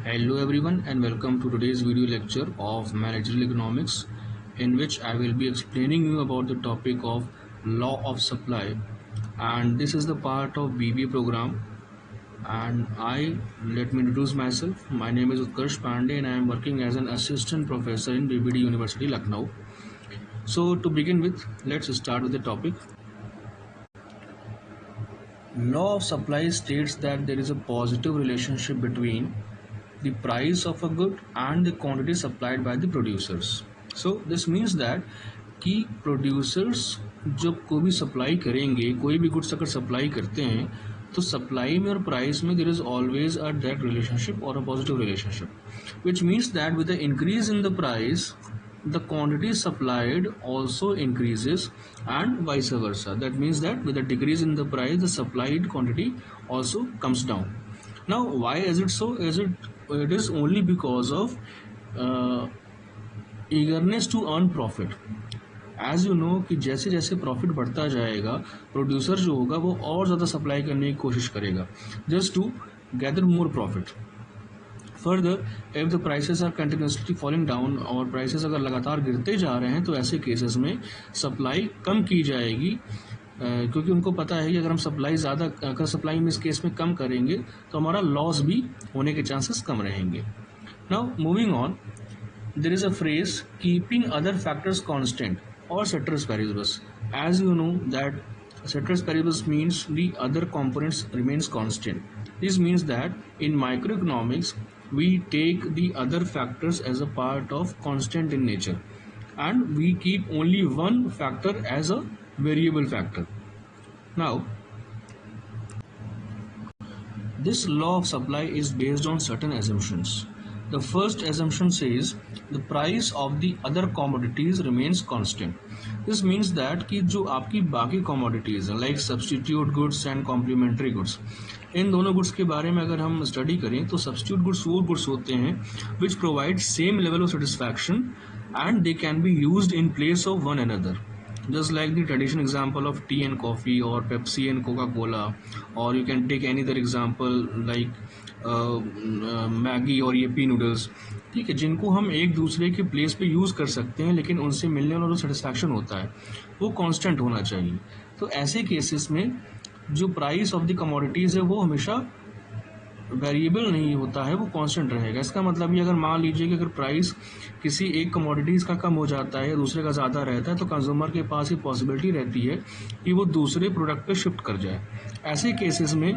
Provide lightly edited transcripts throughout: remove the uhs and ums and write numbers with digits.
Hello everyone and welcome to today's video lecture of managerial economics, in which I will be explaining you about the topic of law of supply, and this is the part of BBA program. And let me introduce myself. My name is Utkarsh Pandey and I am working as an assistant professor in BBD University Lucknow. So to begin with, let's start with the topic. Law of supply states that there is a positive relationship between the price of a good and the quantity supplied by the producers. So this means that कि producers जब कोई भी supply करेंगे, कोई भी goods अगर supply करते हैं तो सप्लाई में और प्राइस में there is always a direct relationship or a positive relationship, which means that with the increase in the price the quantity supplied also increases and vice versa. That means that with a decrease in the price the supplied quantity also comes down. Now why is it so? It is only because of eagerness to earn profit. As you know कि जैसे जैसे profit बढ़ता जाएगा producer जो होगा वो और ज़्यादा सप्लाई करने की कोशिश करेगा just to gather more profit. Further if the prices are continuously falling down और प्राइसेस अगर लगातार गिरते जा रहे हैं तो ऐसे केसेस में सप्लाई कम की जाएगी, क्योंकि उनको पता है कि अगर हम सप्लाई में इस केस में कम करेंगे तो हमारा लॉस भी होने के चांसेस कम रहेंगे. Now moving on, there is a phrase keeping other factors constant or ceteris paribus. As you know that ceteris paribus means the other components remains constant. This means that in microeconomics we take the other factors as a part of constant in nature and we keep only one factor as a variable factor. Now this law of supply is based on certain assumptions. The first assumption says the price of the other commodities remains constant. This means that कि जो आपकी बाकी commodities हैं like substitute goods and complementary goods, इन दोनों goods के बारे में अगर हम स्टडी करें तो substitute goods वो गुड्स होते हैं which provide same level of satisfaction and they can be used in place of one another, just like the traditional example of tea and coffee or Pepsi and Coca-Cola, or you can take any other example like Maggi और Yippee noodles. ठीक है, जिनको हम एक दूसरे के place पे use कर सकते हैं लेकिन उनसे मिलने वाला जो सेटिस्फैक्शन होता है वो कांस्टेंट होना चाहिए. तो ऐसे केसेस में जो प्राइस ऑफ द कमोडिटीज़ है वो हमेशा वेरिएबल नहीं होता है, वो कांस्टेंट रहेगा. इसका मतलब ये, अगर मान लीजिए कि अगर प्राइस किसी एक कमोडिटीज़ का कम हो जाता है या दूसरे का ज़्यादा रहता है तो कंज्यूमर के पास ये पॉसिबिलिटी रहती है कि वो दूसरे प्रोडक्ट पे शिफ्ट कर जाए. ऐसे केसेस में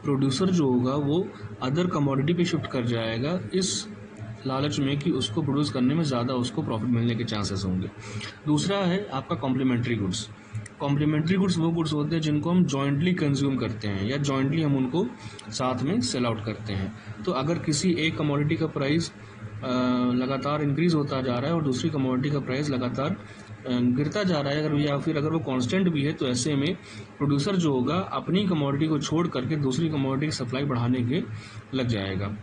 प्रोड्यूसर जो होगा वो अदर कमोडिटी पे शिफ्ट कर जाएगा इस लालच में कि उसको प्रोड्यूस करने में ज़्यादा उसको प्रॉफिट मिलने के चांसेस होंगे. दूसरा है आपका कॉम्प्लीमेंट्री गुड्स. कॉम्प्लीमेंट्री गुड्स वो गुड्स होते हैं जिनको हम जॉइंटली कंज्यूम करते हैं या जॉइंटली हम उनको साथ में सेल आउट करते हैं. तो अगर किसी एक कमोडिटी का प्राइस लगातार इंक्रीज होता जा रहा है और दूसरी कमोडिटी का प्राइस लगातार गिरता जा रहा है अगर, या फिर अगर वो कांस्टेंट भी है, तो ऐसे में प्रोड्यूसर जो होगा अपनी कमोडिटी को छोड़ करके दूसरी कमोडिटी की सप्लाई बढ़ाने के लग जाएगा.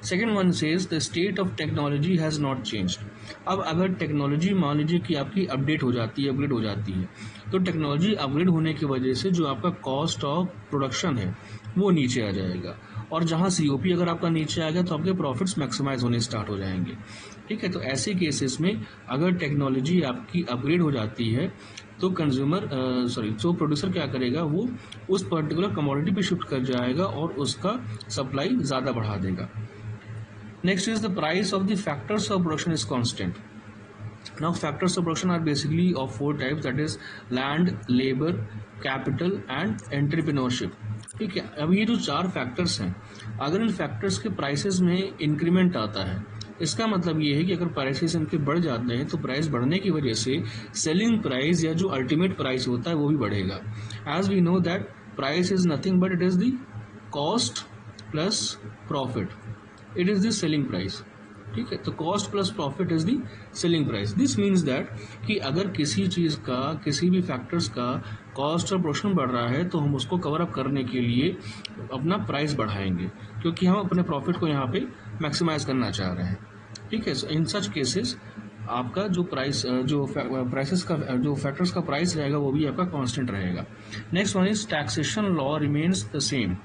Second one says the state of technology has not changed. अब अगर टेक्नोलॉजी मान लीजिए कि आपकी अपडेट हो जाती है, अपग्रेड हो जाती है, तो टेक्नोलॉजी अपग्रेड होने की वजह से जो आपका कॉस्ट ऑफ प्रोडक्शन है वो नीचे आ जाएगा, और जहाँ COP अगर आपका नीचे आ गया तो आपके प्रॉफिट्स मैक्सिमाइज होने स्टार्ट हो जाएंगे. ठीक है, तो ऐसे केसेस में अगर टेक्नोलॉजी आपकी अपग्रेड हो जाती है तो तो प्रोड्यूसर क्या करेगा, वो उस पर्टिकुलर कमोडिटी पे शिफ्ट कर जाएगा और उसका सप्लाई ज़्यादा बढ़ा देगा. Next is the price of the factors of production is constant. Now factors of production are basically of 4 types, that is land, labor, capital and entrepreneurship. ठीक है, अब ये जो 4 फैक्टर्स हैं, अगर इन फैक्टर्स के प्राइसेस में इंक्रीमेंट आता है, इसका मतलब ये है कि अगर प्राइसेस इनके बढ़ जाते हैं तो प्राइस बढ़ने की वजह से सेलिंग प्राइस या जो अल्टीमेट प्राइस होता है वो भी बढ़ेगा. As we know that price is nothing but it is the cost plus profit. It is the selling price. ठीक है, तो cost plus profit is the selling price. This means that कि अगर किसी चीज़ का, किसी भी फैक्टर्स का कॉस्ट और प्रोडक्शन बढ़ रहा है तो हम उसको कवर अप करने के लिए अपना प्राइस बढ़ाएंगे, क्योंकि हम अपने प्रॉफिट को यहाँ पे मैक्सिमाइज करना चाह रहे हैं. ठीक है, इन सच केसेस आपका जो प्राइसेस का जो फैक्टर्स का प्राइस रहेगा वो भी आपका कांस्टेंट रहेगा. Next one is taxation law remains the same.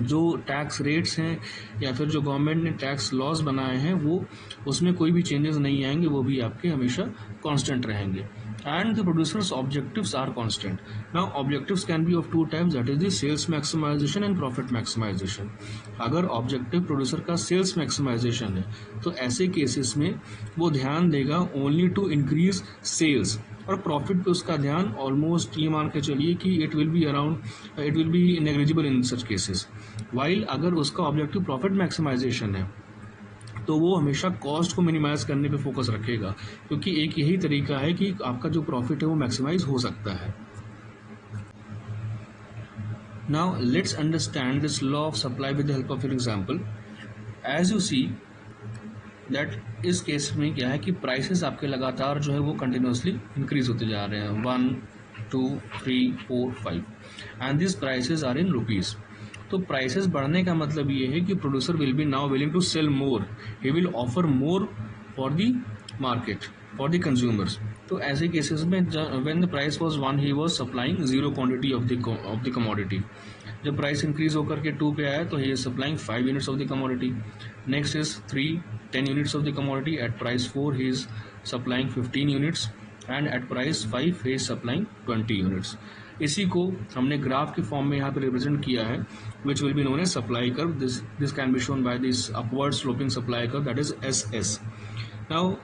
जो टैक्स रेट्स हैं या फिर जो गवर्नमेंट ने टैक्स लॉज बनाए हैं वो उसमें कोई भी चेंजेस नहीं आएंगे, वो भी आपके हमेशा कांस्टेंट रहेंगे. And the producers objectives are constant. Now objectives can be of two types, that is the sales maximization and profit maximization. अगर ऑब्जेक्टिव प्रोड्यूसर का सेल्स मैक्सिमाइजेशन है तो ऐसे केसेस में वो ध्यान देगा ओनली टू इंक्रीज सेल्स, और प्रॉफिट पे उसका ध्यान ऑलमोस्ट ये मान के चलिए कि it will be negligible in such cases. While अगर उसका ऑब्जेक्टिव प्रॉफिट मैक्सिमाइजेशन है तो वो हमेशा कॉस्ट को मिनिमाइज करने पे फोकस रखेगा, क्योंकि एक यही तरीका है कि आपका जो प्रॉफिट है वो मैक्सिमाइज हो सकता है. Now let's understand this law of supply with the help of an example. As you see that इस केस में क्या है कि प्राइसेस आपके लगातार जो है वो कंटिन्यूसली इंक्रीज होते जा रहे हैं, 1 2 3 4 5 and this prices are in rupees. तो प्राइसेस बढ़ने का मतलब ये है कि producer will be now willing to sell more, he will offer more for the market, for the consumers. तो ऐसे केसेस में when the price was 1 he was supplying 0 quantity of the commodity. जब प्राइस इंक्रीज होकर के 2 पे आया तो he is supplying 5 units of the commodity. Next is 3 10 units of the commodity. At price 4 he is supplying 15 units and at price 5 he is supplying 20 units. इसी को हमने graph के फॉर्म में यहाँ पे रिप्रेजेंट किया है, which will be known as supply curve. This can be shown by this upward sloping supply curve, that is SS. Now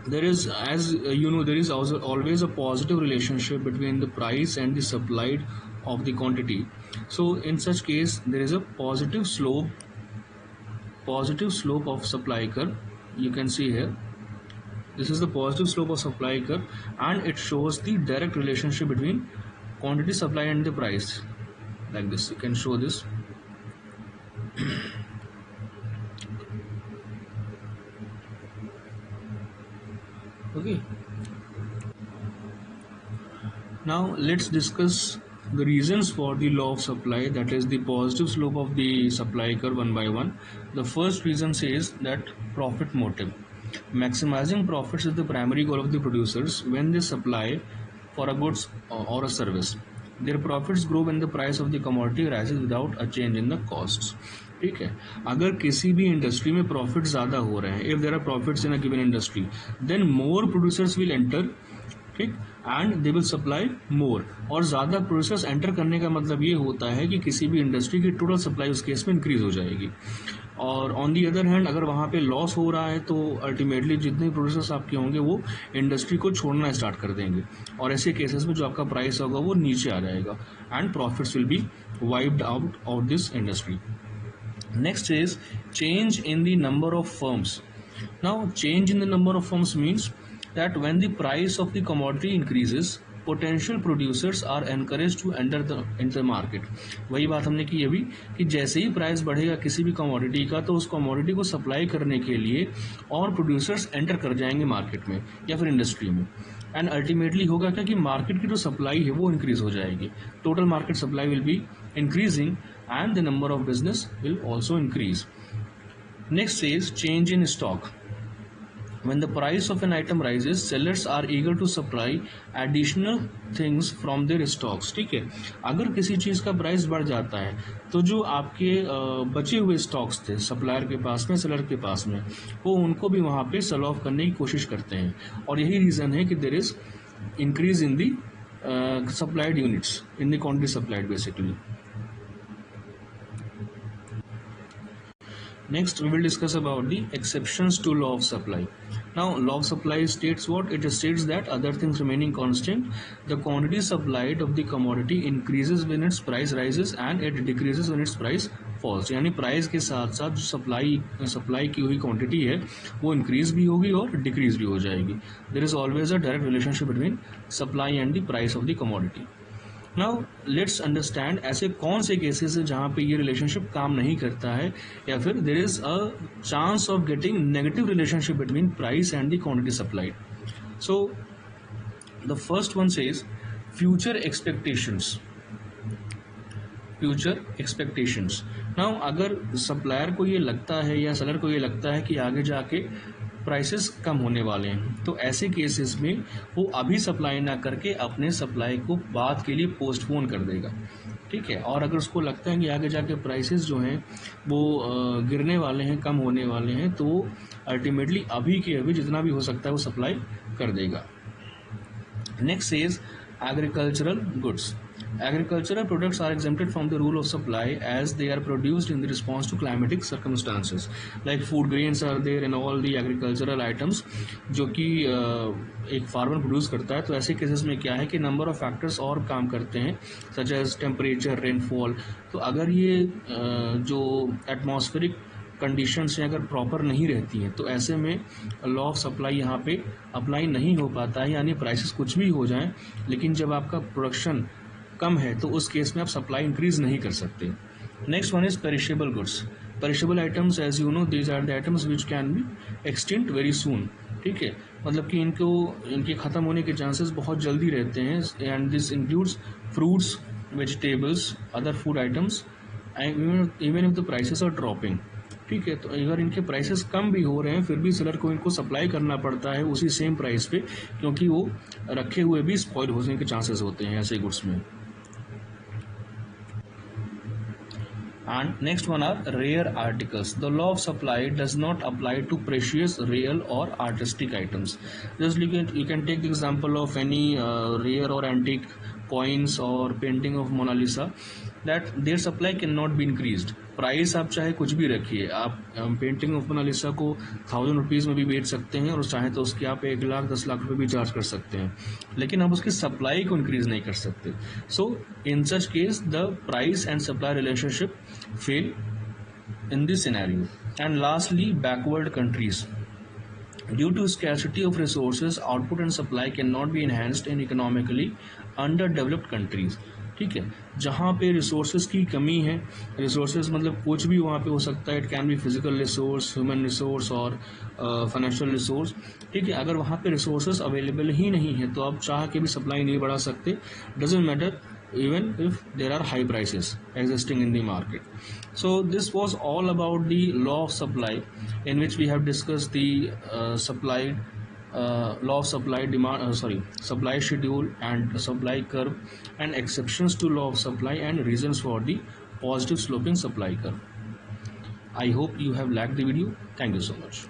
there is, as you know, there is also always a positive relationship between the price and the supplied of the quantity. So in such case there is a positive slope of supply curve. You can see here, this is the positive slope of supply curve, and it shows the direct relationship between quantity supply and the price, like this. You can show this. Okay, now let's discuss the reasons for the law of supply, that is the positive slope of the supply curve, one by one. The first reason says that profit motive. Maximizing profits is the primary goal of the producers when they supply for a goods or a service. Their profits grow when the price of the commodity rises without a change in the costs. ठीक है, अगर किसी भी industry में profit ज़्यादा हो रहे हैं, if there are profits in a given industry, then more producers will enter, ठीक, and they will supply more. और ज़्यादा प्रोड्यूसर्स एंटर करने का मतलब ये होता है कि किसी भी इंडस्ट्री की टोटल सप्लाई उस केस में इंक्रीज हो जाएगी. और ऑन दी अदर हैंड अगर वहाँ पे लॉस हो रहा है तो अल्टीमेटली जितने प्रोड्यूसर्स आपके होंगे वो इंडस्ट्री को छोड़ना स्टार्ट कर देंगे, और ऐसे केसेस में जो आपका प्राइस होगा वो नीचे आ जाएगा and profits will be wiped out of this industry. Next is change in the number of firms. Now change in the number of firms means that when the price of the commodity increases, potential producers are encouraged to enter the market. वही बात हमने की अभी कि जैसे ही price बढ़ेगा किसी भी कमोडिटी का तो उस कमोडिटी को सप्लाई करने के लिए और प्रोड्यूसर्स एंटर कर जाएंगे मार्केट में या फिर इंडस्ट्री में, एंड अल्टीमेटली होगा क्या कि मार्केट की जो सप्लाई है वो इंक्रीज हो जाएगी. Total market supply will be increasing and the number of business will also increase. Next is change in stock. When the price of an item rises, sellers are eager to supply additional things from their stocks. ठीक है, अगर किसी चीज़ का price बढ़ जाता है तो जो आपके बचे हुए स्टॉक्स थे सप्लायर के पास में, सेलर के पास में, वो उनको भी वहाँ पे सेल ऑफ करने की कोशिश करते हैं. और यही रीज़न है कि there is increase in the supplied units, in the quantity supplied basically. Next, we will discuss about the exceptions to law of supply. Now, law of supply states what? It states that other things remaining constant, the quantity supplied of the commodity increases when its price rises and it decreases when its price falls. यानी price के साथ साथ जो supply की हुई quantity है वो increase भी होगी और डिक्रीज भी हो जाएगी. There is always a direct relationship between supply and the price of the commodity. Now let's understand ऐसे कौन से केसेस है जहाँ पे ये रिलेशनशिप काम नहीं करता है या फिर there is a chance of getting negative relationship between price and the quantity supplied. So the first one says future expectations. Now अगर सप्लायर को ये लगता है या सेलर को ये लगता है कि आगे जाके प्राइसेस कम होने वाले हैं, तो ऐसे केसेस में वो अभी सप्लाई ना करके अपने सप्लाई को बाद के लिए पोस्टपोन कर देगा. ठीक है। और अगर उसको लगता है कि आगे जाके प्राइसेस जो हैं वो गिरने वाले हैं, कम होने वाले हैं, तो अल्टीमेटली अभी के अभी जितना भी हो सकता है वो सप्लाई कर देगा। Next is agricultural goods. Agricultural products are exempted from the rule of supply as they are produced in the response to climatic circumstances. Like food grains are there and all the agricultural items जो कि एक farmer produce करता है। तो ऐसे cases में क्या है कि नंबर ऑफ फैक्टर्स और काम करते हैं, सच एज टेम्परेचर, रेनफॉल। तो अगर ये जो एटमॉस्फेरिक कंडीशंस हैं अगर प्रॉपर नहीं रहती हैं तो ऐसे में लॉ ऑफ सप्लाई यहाँ पे अप्लाई नहीं हो पाता है, यानी प्राइसेस कुछ भी हो जाएं, लेकिन जब आपका प्रोडक्शन कम है तो उस केस में आप सप्लाई इंक्रीज नहीं कर सकते। Next one is perishable goods. Perishable items as you know these are the items which can be extinct very soon. ठीक है, मतलब कि इनके ख़त्म होने के चांसेस बहुत जल्दी रहते हैं। And this includes fruits, vegetables, other food items, even if the prices are dropping. ठीक है, तो अगर इनके प्राइसेस कम भी हो रहे हैं फिर भी सेलर को इनको सप्लाई करना पड़ता है उसी सेम प्राइस पे, क्योंकि वो रखे हुए भी स्पॉइल होने के चांसेस होते हैं ऐसे गुड्स में। And next one are rare articles. The law of supply does not apply to precious, rare or artistic items. Just you can take the example of any rare or antique coins or painting of Mona Lisa, that their supply cannot be increased. Price आप चाहे कुछ भी रखिए, आप painting of Mona Lisa को 1000 rupees में भी बेच सकते हैं और चाहे तो उसके आप 1 लाख 10 लाख रुपये भी चार्ज कर सकते हैं, लेकिन आप उसकी सप्लाई को इंक्रीज नहीं कर सकते। So in such case the price and supply relationship fail in this scenario. And lastly, backward countries. Due to scarcity of resources, output and supply cannot be enhanced in economically underdeveloped countries. ठीक है, जहाँ पे resources की कमी है, resources मतलब कुछ भी वहाँ पे हो सकता है, it can be physical resource, human resource और फाइनेंशियल रिसोर्स। ठीक है, अगर वहाँ पे रिसोर्सेज अवेलेबल ही नहीं है तो आप चाह के भी सप्लाई नहीं बढ़ा सकते, doesn't matter even if there are high prices existing in the market. So this was all about the law of supply, in which we have discussed the law of supply supply schedule and supply curve and exceptions to law of supply and reasons for the positive sloping supply curve. I hope you have liked the video. Thank you so much.